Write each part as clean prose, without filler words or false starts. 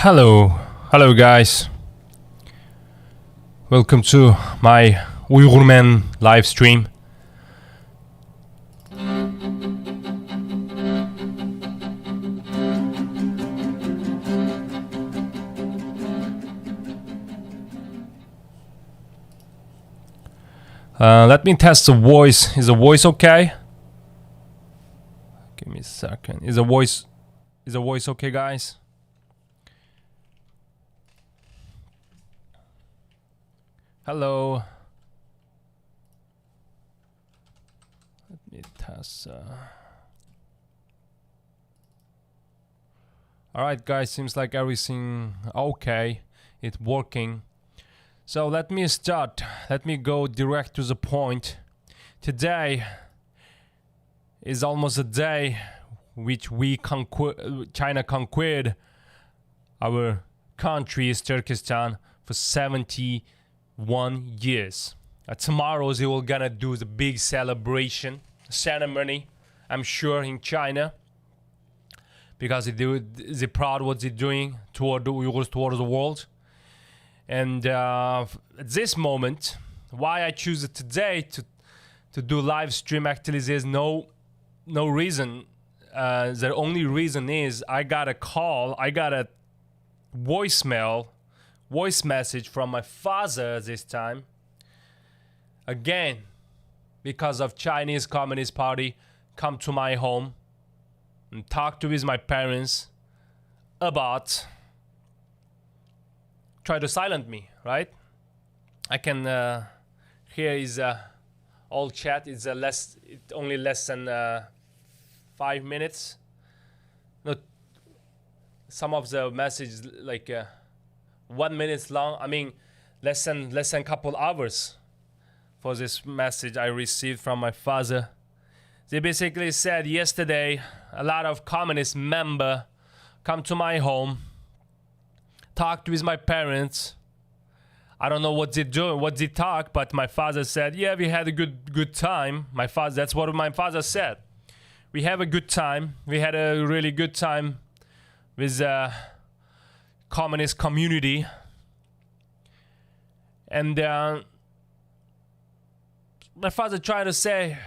Hello guys. Welcome to my UyghurMan live stream. Let me test the voice. Is the voice okay? Give me a second. Is the voice okay, guys? Hello. Let me test. All right, guys. Seems like everything okay. It's working. So let me start. Let me go direct to the point. Today is almost a day which China conquered our country, is Turkestan, for 71 years. Tomorrow they will gonna do the big celebration ceremony, I'm sure, in China, because they're proud what they're doing toward the Uyghurs, toward the world. And at this moment, why I choose it today to do live stream, actually there's no reason. The only reason is I got a call, I got a voice message from my father this time. Again, because of Chinese Communist Party, come to my home and talk to with my parents about try to silence me, right? I can here is all chat. It's only less than 5 minutes. No, some of the messages like 1 minute long. I mean, less than couple hours for this message I received from my father. They basically said yesterday a lot of communist member come to my home, talked with my parents. I don't know what they do, what they talk, but my father said, yeah, we had a good time. That's what my father said. We have a good time. We had a really good time with the communist community. And my father tried to say,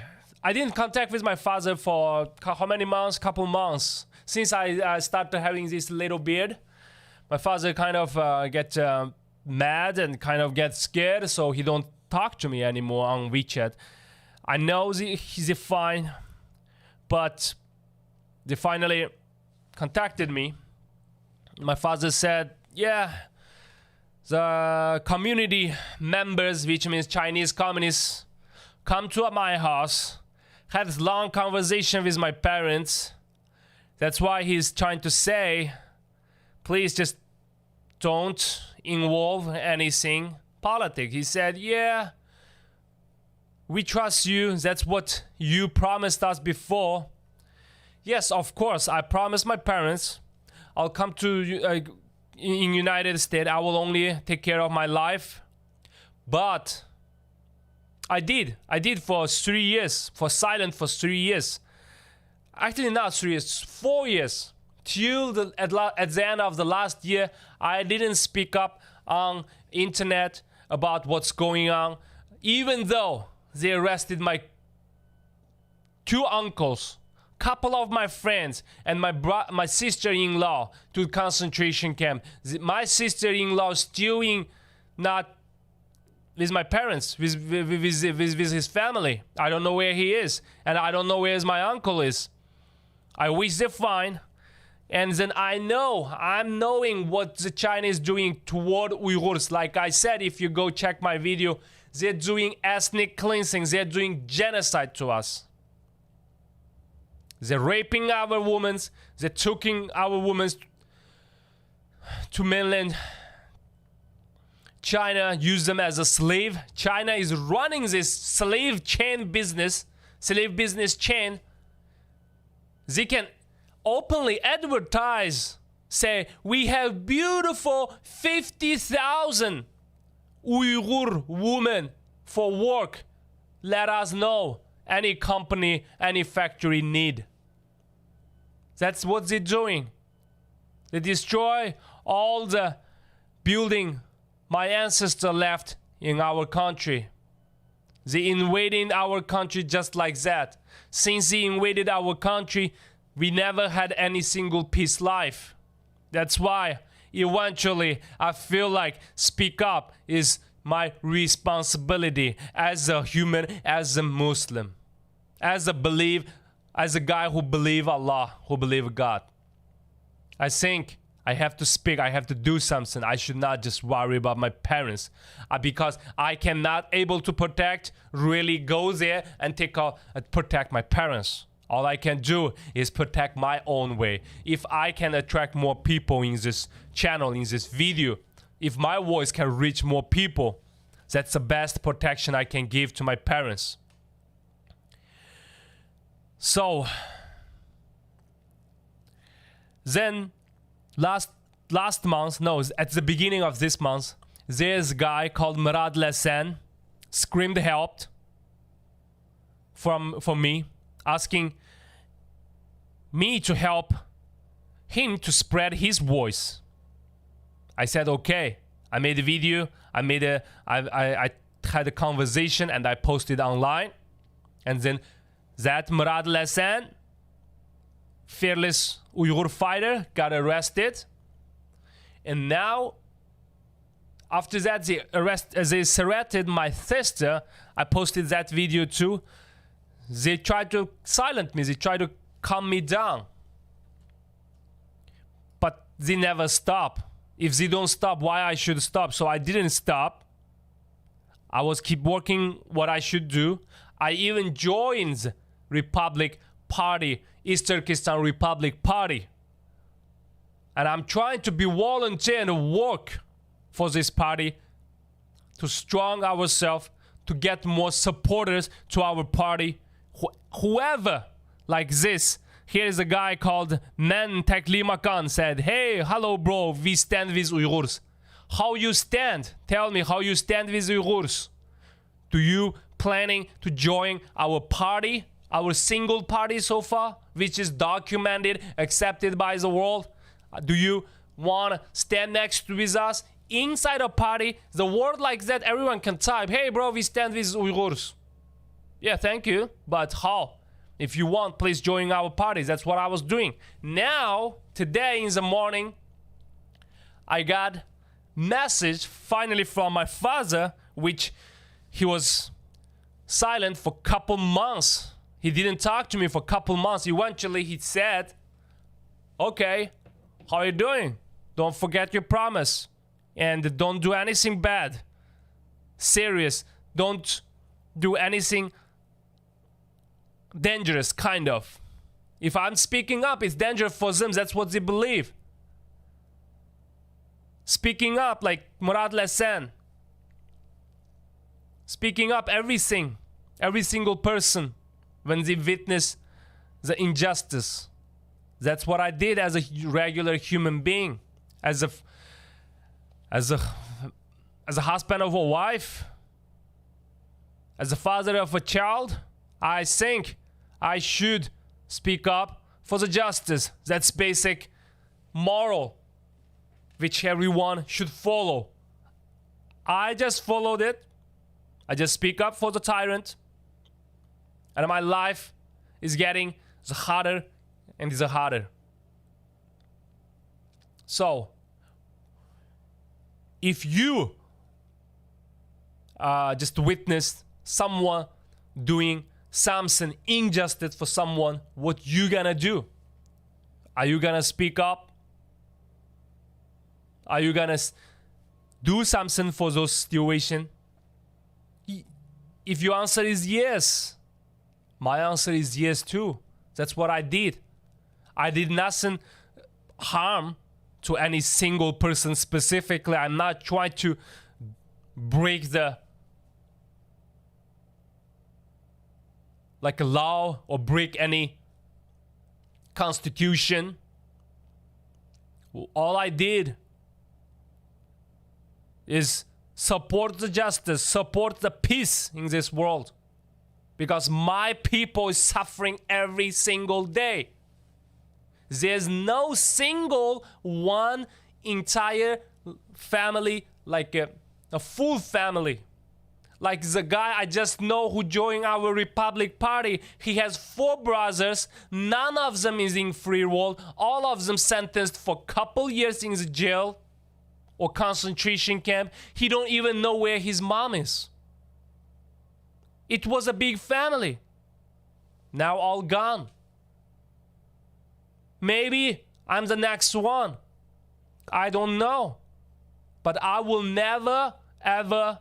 I didn't contact with my father for how many months? Couple months. Since I started having this little beard, my father kind of get mad and kind of get scared, so he don't talk to me anymore on WeChat. I know he's fine, but they finally contacted me. My father said, yeah, the community members, which means Chinese communists, come to my house, had this long conversation with my parents. That's why he's trying to say, please just don't involve anything politics. He said, yeah, we trust you. That's what you promised us before. Yes, of course, I promised my parents I'll come to in United States. I will only take care of my life. But I did for 3 years, for silent for 3 years. Actually, not 3 years, 4 years. Till at the end of the last year, I didn't speak up on internet about what's going on, even though they arrested my 2 uncles, couple of my friends, and my sister-in-law to concentration camp. My sister-in-law still not with my parents, with his family. I don't know where he is, and I don't know where my uncle is. I wish they're fine. And then I'm knowing what the China is doing toward Uyghurs. Like I said, if you go check my video, they're doing ethnic cleansing. They're doing genocide to us. They're raping our women. They're taking our women to mainland China, use them as a slave. China is running this slave business chain. They can openly advertise, say, we have beautiful 50,000 Uyghur women for work. Let us know any company, any factory need. That's what they're doing. They destroy all the building my ancestor left in our country. They invaded our country just like that. Since they invaded our country, we never had any single peace life. That's why eventually I feel like speak up is my responsibility as a human, as a Muslim, as a guy who believe Allah, who believe God. I think I have to speak, I have to do something. I should not just worry about my parents because I cannot able to really go there and protect my parents. All I can do is protect my own way. If I can attract more people in this channel, in this video, if my voice can reach more people, that's the best protection I can give to my parents. So then last month, no, at the beginning of this month, there's a guy called Miradil Hasan screamed help for me, asking me to help him to spread his voice. I said okay. I made a video. I had a conversation and I posted online. And then that Miradil Hasan, fearless Uyghur fighter, got arrested. And now, after that, they arrested my sister. I posted that video too. They tried to silence me. They tried to calm me down. But they never stop. If they don't stop, why I should stop? So I didn't stop. I was keep working what I should do. I even joined Republic Party, East Turkestan Republic Party. And I'm trying to be volunteer and work for this party to strong ourselves, to get more supporters to our party. Whoever like this, here is a guy called Man Teklimakan said, hey, hello bro, we stand with Uyghurs. How you stand? Tell me how you stand with Uyghurs. Do you planning to join our party, our single party so far, which is documented, accepted by the world? Do you want to stand next with us inside a party? The word like that, everyone can type, hey bro, we stand with Uyghurs. Yeah, thank you, but how? If you want, please join our party. That's what I was doing. Now, today in the morning, I got message finally from my father, which he was silent for a couple months. He didn't talk to me for a couple months. Eventually, he said, okay, how are you doing? Don't forget your promise. And don't do anything bad. Serious. Don't do anything dangerous, kind of. If I'm speaking up, it's dangerous for them. That's what they believe. Speaking up like Miradil Hasan. Speaking up everything. Every single person when they witness the injustice. That's what I did as a regular human being. As a husband of a wife. As a father of a child. I think I should speak up for the justice. That's basic moral which everyone should follow. I just followed it. I just speak up for the tyrant. And my life is getting harder and harder. So, if you just witnessed someone doing something injustice for someone, what you gonna do? Are you gonna speak up? Are you gonna do something for those situation? If your answer is yes, my answer is yes too. That's what I did. I did nothing harm to any single person specifically. I'm not trying to break the like a law or break any constitution. All I did is support the justice, support the peace in this world. Because my people is suffering every single day. There's no single one entire family, like a full family. Like the guy I just know who joined our Republic Party, he has 4 brothers, none of them is in free world, all of them sentenced for couple years in the jail or concentration camp. He don't even know where his mom is. It was a big family. Now all gone. Maybe I'm the next one. I don't know. But I will never, ever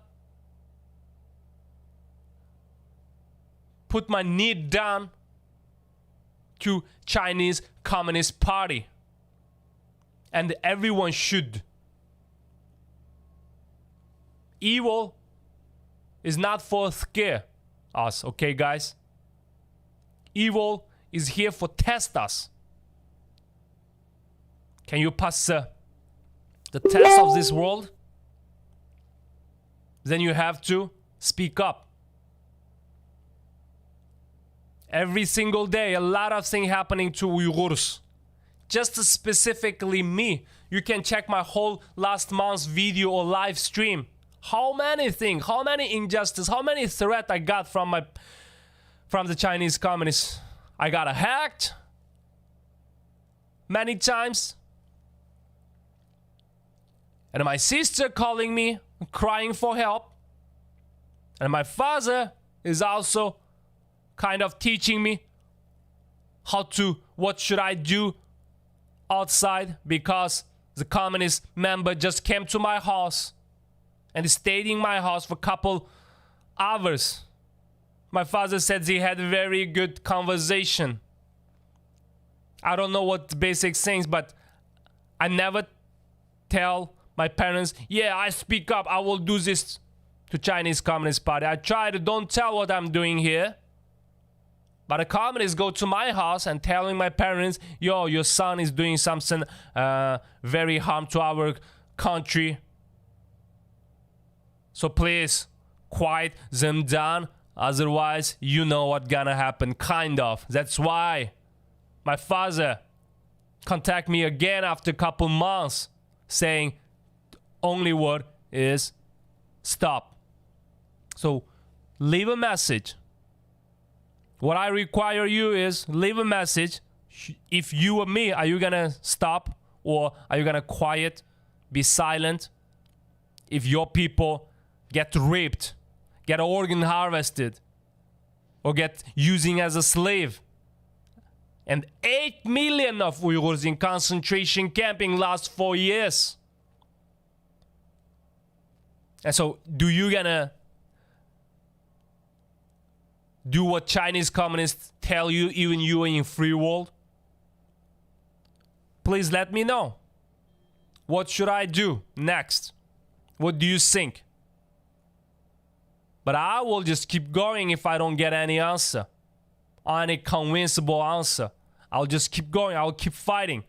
put my knee down to Chinese Communist Party. And everyone should. Evil is not for scare us, okay guys? Evil is here for test us. Can you pass the test of this world? Then you have to speak up. Every single day, a lot of things happening to Uyghurs. Just specifically me. You can check my whole last month's video or live stream. How many things, how many injustice, how many threats I got from the Chinese communists. I got hacked many times. And my sister calling me, crying for help. And my father is also kind of teaching me what should I do outside, because the communist member just came to my house and stayed in my house for a couple hours. My father said he had a very good conversation. I don't know what the basic things, but I never tell my parents, yeah, I speak up, I will do this to Chinese Communist Party. I try to don't tell what I'm doing here. But the communists go to my house and telling my parents, yo, your son is doing something very harm to our country. So please, quiet them down. Otherwise, you know what's gonna happen, kind of. That's why my father contacted me again after a couple months saying, only word is stop. So leave a message. What I require you is leave a message. If you or me, are you gonna stop, or are you gonna quiet, be silent? If your people get raped, get organ harvested, or get using as a slave, and 8 million of Uyghurs in concentration camp in last 4 years. And so, do you gonna do what Chinese communists tell you, even you in free world? Please let me know. What should I do next? What do you think? But I will just keep going if I don't get any answer, any convincible answer. I'll just keep going. I'll keep fighting.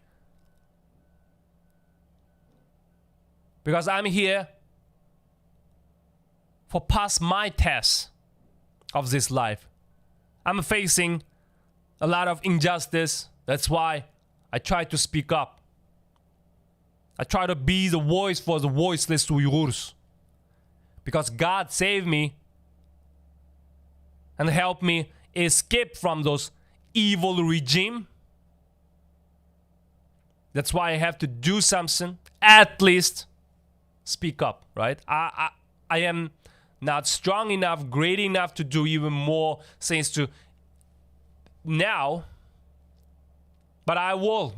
Because I'm here for pass my test of this life. I'm facing a lot of injustice. That's why I try to speak up. I try to be the voice for the voiceless Uyghurs. Because God saved me and helped me escape from those evil regime. That's why I have to do something, at least speak up, right? I am not strong enough, great enough to do even more things to now, but I will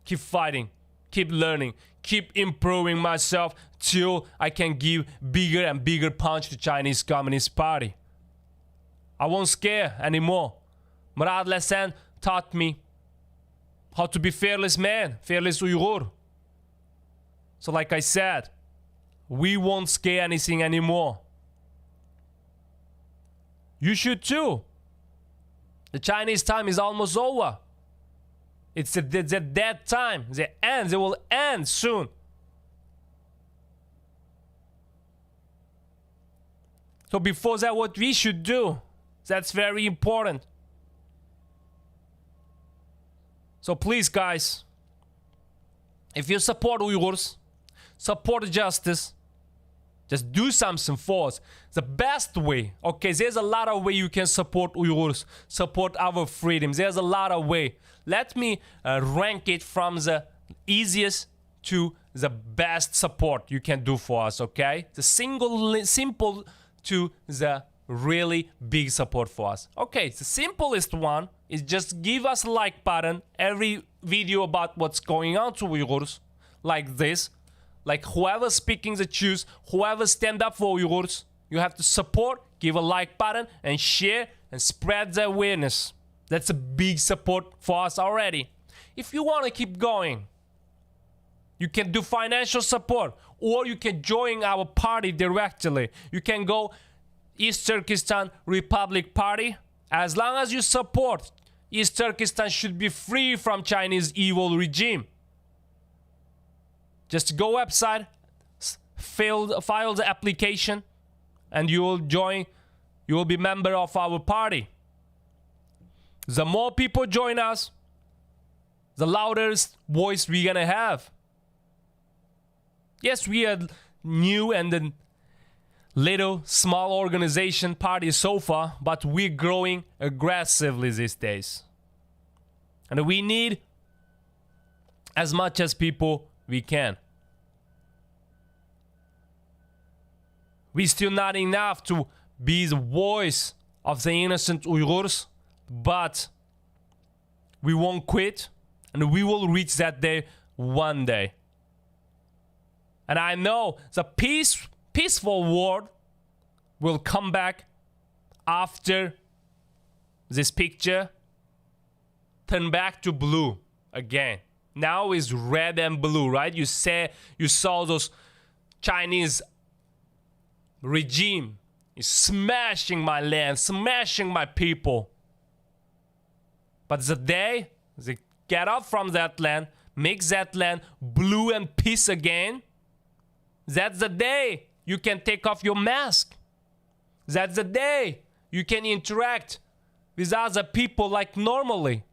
keep fighting, keep learning, keep improving myself till I can give bigger and bigger punch to Chinese Communist Party. I won't scare anymore. Miradil Hasan taught me how to be fearless man, fearless Uyghur. So like I said, we won't scare anything anymore. You should too. The Chinese time is almost over. It's a dead time. They will end soon. So before that, what we should do, that's very important. So please, guys, if you support Uyghurs, support justice. Just do something for us. The best way, okay, there's a lot of way you can support Uyghurs, support our freedoms. There's a lot of way. Let me rank it from the easiest to the best support you can do for us, okay? The simple to the really big support for us. Okay, the simplest one is just give us a like button every video about what's going on to Uyghurs, like this. Like whoever speaking the truth, whoever stand up for Uyghurs, you have to support, give a like button, and share and spread the awareness. That's a big support for us already. If you want to keep going, you can do financial support, or you can join our party directly. You can go East Turkestan Republic Party. As long as you support, East Turkestan should be free from Chinese evil regime. Just go website, file the application, and you will join. You will be member of our party. The more people join us, the louder voice we're gonna have. Yes, we are new and a little small organization party so far, but we're growing aggressively these days. And we need as much as people we can. We're still not enough to be the voice of the innocent Uyghurs, but we won't quit, and we will reach that day one day. And I know the peaceful world will come back after this picture turn back to blue again. Now is red and blue, right? You saw those Chinese regime is smashing my land, smashing my people. But the day they get up from that land, make that land blue and peace again, that's the day you can take off your mask. That's the day you can interact with other people like normally.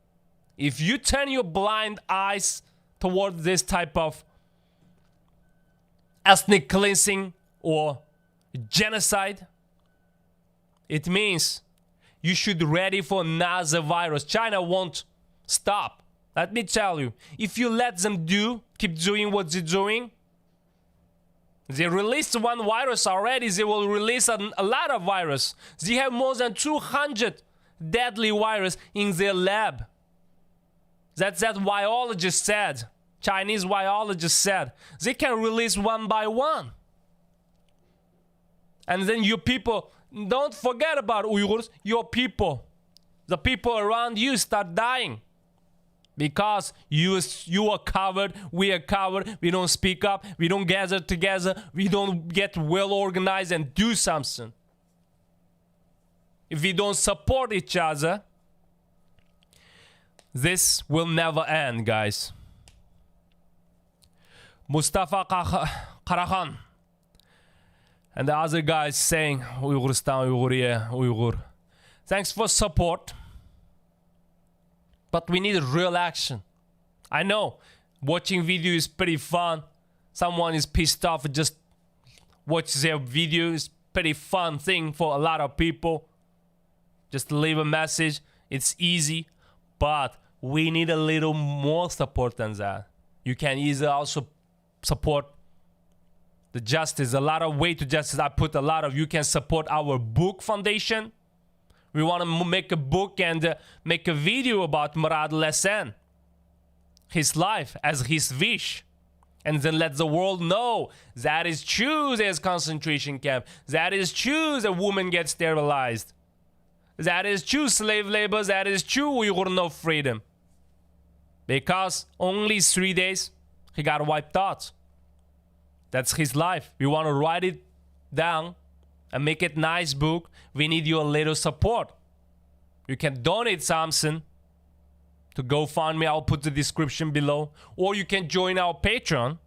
If you turn your blind eyes toward this type of ethnic cleansing or genocide, it means you should be ready for another virus. China won't stop. Let me tell you, if you let them keep doing what they're doing, they released one virus already, they will release a lot of virus. They have more than 200 deadly virus in their lab. That's that biologist said, Chinese biologist said. They can release one by one. And then your people, don't forget about Uyghurs, your people. The people around you start dying. Because you are covered, we are covered, we don't speak up, we don't gather together, we don't get well organized and do something. If we don't support each other, this will never end, guys. Mustafa Karahan and the other guys saying, Uyghuristan, Uyghur. Thanks for support. But we need real action. I know watching video is pretty fun. Someone is pissed off, just watch their video is pretty fun thing for a lot of people. Just leave a message. It's easy, but we need a little more support than that. You can easily also support the justice. A lot of way to justice. I put a lot of. You can support our book foundation. We want to make a book and make a video about Miradil Hasan, his life as his wish. And then let the world know that is true there's concentration camp. That is true the woman gets sterilized. That is true slave labor. That is true Uyghur no freedom. Because only 3 days he got wiped out. That's his life. We want to write it down and make it nice book. We need your little support. You can donate something to GoFundMe. I'll put the description below. Or you can join our Patreon.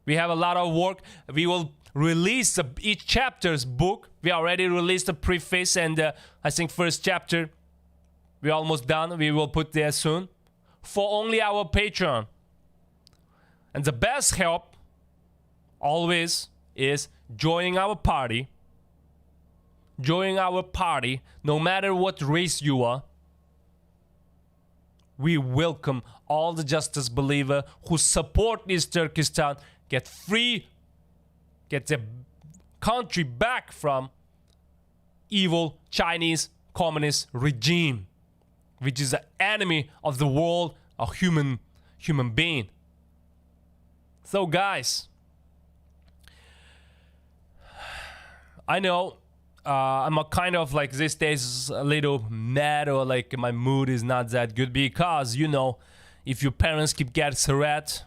We have a lot of work. We will release each chapter's book. We already released a preface and I think first chapter. We're almost done. We will put there soon. For only our Patreon. And the best help always is joining our party. Joining our party, no matter what race you are. We welcome all the justice believer who support East Turkestan get free, get their country back from evil Chinese communist regime, which is the enemy of the world, a human being. So guys, I know I'm a kind of like these days a little mad, or like my mood is not that good, because you know, if your parents keep getting threat,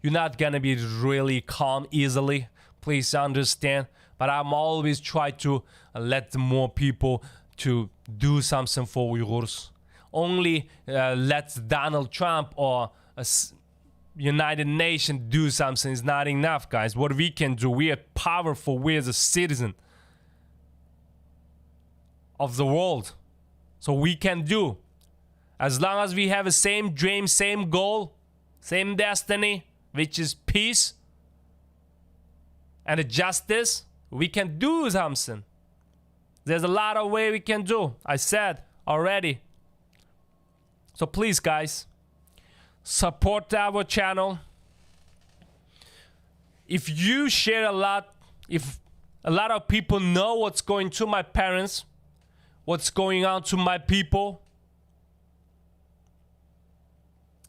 you're not gonna be really calm easily. Please understand. But I'm always try to let more people to do something for Uyghurs. Only let Donald Trump or United Nations do something is not enough, guys. What we can do, we are powerful. We as a citizen of the world, so we can do, as long as we have the same dream, same goal, same destiny, which is peace and justice, we can do something. There's a lot of way we can do, I said already. So please guys, support our channel. If you share a lot, if a lot of people know what's going to my parents, what's going on to my people,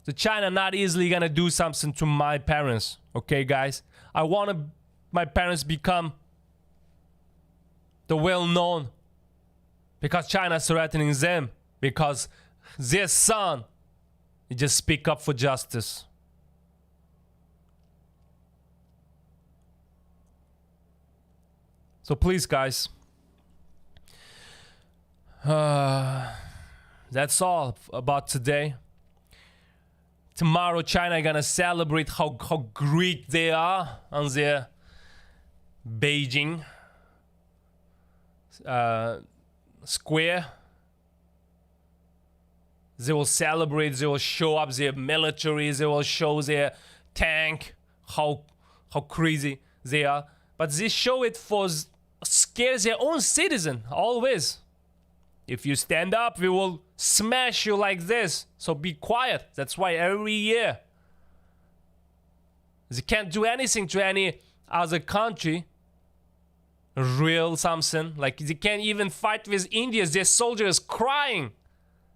the China not easily gonna do something to my parents. Okay guys, I want my parents become the well-known, because China is threatening them, because their son just speak up for justice. So please guys, that's all about today. Tomorrow China gonna celebrate how great they are on their Beijing square. They will celebrate, they will show up their military, they will show their tank, how crazy they are. But they show it for scare their own citizen, always. If you stand up, we will smash you like this. So be quiet. That's why every year they can't do anything to any other country. Real something. Like they can't even fight with India. Their soldiers crying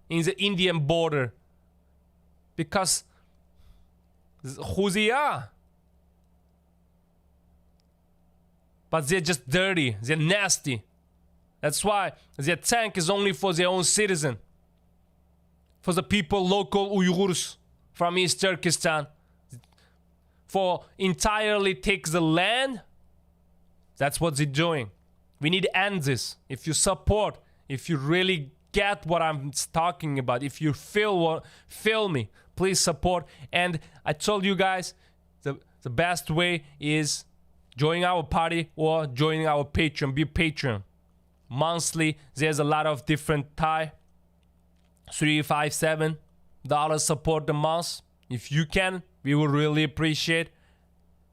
in the Indian border. Because who they are. But they're just dirty. They're nasty. That's why their tank is only for their own citizen. For the people, local Uyghurs from East Turkestan. For entirely take the land. That's what they're doing. We need to end this. If you support, if you really get what I'm talking about, if you feel me, please support. And I told you guys, the best way is joining our party or joining our Patreon. Be a Patreon. Monthly, there's a lot of different Thai, $3, $5, $7 support a month. If you can, we will really appreciate.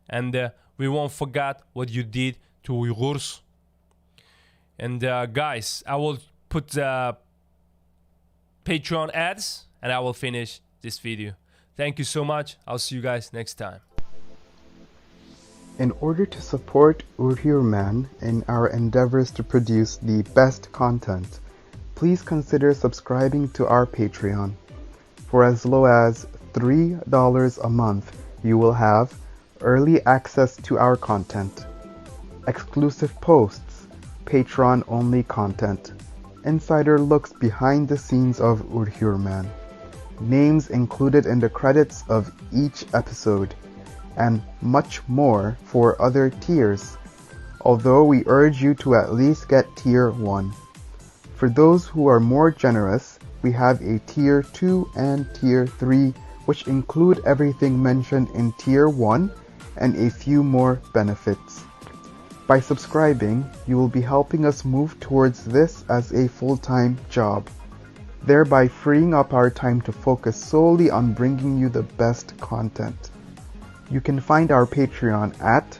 And we won't forget what you did to Uyghurs. And guys, I will put the Patreon ads and I will finish this video. Thank you so much. I'll see you guys next time. In order to support UyghurMan in our endeavors to produce the best content, please consider subscribing to our Patreon. For as low as $3 a month, you will have early access to our content, exclusive posts, Patreon-only content, insider looks behind the scenes of UyghurMan, names included in the credits of each episode, and much more for other tiers, although we urge you to at least get Tier 1. For those who are more generous, we have a Tier 2 and Tier 3, which include everything mentioned in Tier 1 and a few more benefits. By subscribing, you will be helping us move towards this as a full-time job, thereby freeing up our time to focus solely on bringing you the best content. You can find our Patreon at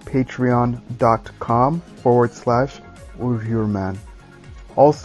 patreon.com/UyghurMan. Also,